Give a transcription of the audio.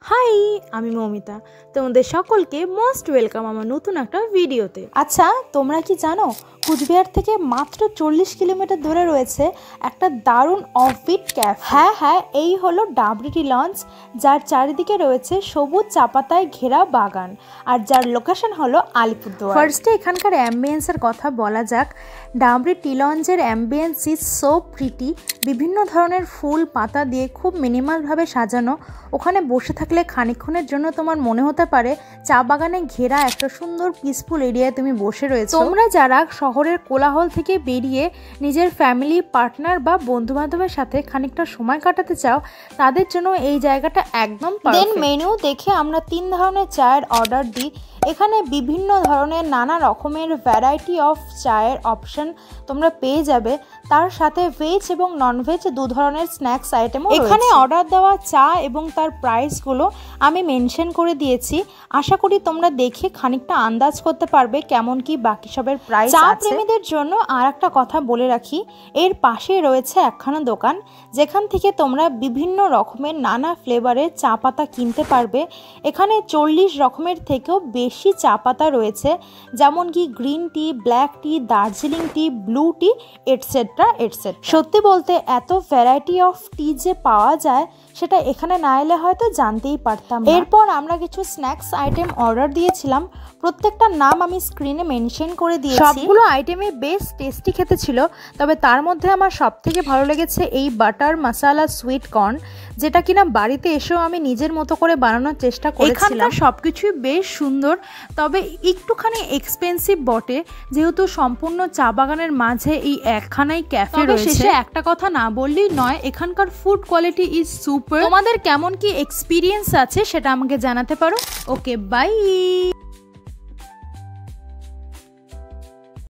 High, আমি মমিতা। তোমাদের সকলকে মোস্ট ওয়েলকাম আমার নতুন একটা ভিডিওতে। আচ্ছা, তোমরা কি জানো কুচবিহার থেকে মাত্র 40 কিলোমিটার দূরে রয়েছে একটা দারুণ অফবিট ক্যাফে। হ্যাঁ, এই হলো ডাবরিটি লঞ্চ, যার চারিদিকে রয়েছে সবুজ চাপাতায় ঘেরা বাগান আর যার লোকেশন হলো আলিপুরদুয়ার। ফার্স্টে এখানকার অ্যাম্বিয়েন্সের কথা বলা যাক। ডাবরিটি লঞ্চের অ্যাম্বিয়েন্স ইজ সো প্রিটি। বিভিন্ন ধরনের ফুল পাতা দিয়ে খুব মিনিমালভাবে সাজানো। ওখানে বসে থাকলে খানিকক্ষণের জন্য তোমার মনে হতে পারে চা বাগানে ঘেরা একটা সুন্দর পিসফুল এরিয়ায় তুমি বসে রয়েছো। তোমরা যারা শহরের কোলাহল থেকে বেরিয়ে নিজের ফ্যামিলি, পার্টনার বা বন্ধুবান্ধবের সাথে খানিকটা সময় কাটাতে চাও, তাদের জন্য এই জায়গাটা একদম পারফেক্ট। দেন মেনু দেখে আমরা 3 ধরনের চায়ের অর্ডার দিই। এখানে বিভিন্ন ধরনের নানা রকমের ভ্যারাইটি অফ চায়ের অপশন তোমরা পেয়ে যাবে। তার সাথে ভেজ এবং ননভেজ 2 ধরনের স্ন্যাক্স আইটেমও রয়েছে। এখানে অর্ডার দেওয়া চা এবং তার প্রাইসগুলো আমি মেনশন করে দিয়েছি। আশা করি তোমরা দেখে খানিকটা আন্দাজ করতে পারবে কেমন কি বাকি সবের প্রাইস আছে। চা প্রেমীদের জন্য আর একটা কথা বলে রাখি, এর পাশেই রয়েছে একখানা দোকান যেখান থেকে তোমরা বিভিন্ন রকমের নানা ফ্লেভারের চা পাতা কিনতে পারবে। এখানে 40 রকমের থেকেও বেশি চা পাতা রয়েছে, যেমন কি গ্রিন টি, ব্ল্যাক টি, দার্জিলিং টি, ব্লু টি, এটসেট্রা এটসেট্রা। সত্যি বলতে এত ভ্যারাইটি অফ টি যে পাওয়া যায় সেটা এখানে না এলে হয়তো জানতেই পারতাম না। এরপর আমরা কিছু স্ন্যাক্স আইটেম অর্ডার দিয়েছিলাম, প্রত্যেকটার নাম আমি স্ক্রিনে মেনশন করে দিয়েছি। সবগুলো আইটেমে বেশ টেস্টি খেতে ছিল, তবে তার মধ্যে আমার সবথেকে ভালো লেগেছে এই বাটার মশালা সুইট কর্ন, যেটা কিনা বাড়িতে এসেও আমি নিজের মতো করে বানানোর চেষ্টা করেছিলাম। এখানকার সবকিছুই বেশ সুন্দর, তবে একটুখানি এক্সপেন্সিভ বটে, যেহেতু সম্পূর্ণ চা বাগানের মাঝে এই একখানাই ক্যাফে রয়েছে। শেষে একটা কথা না বললেই নয়, এখানকার ফুড কোয়ালিটি ইজ সুপার। তোমাদের কেমন কি এক্সপিরিয়েন্স আছে সেটা আমাকে জানাতে পারো। ওকে, বাই।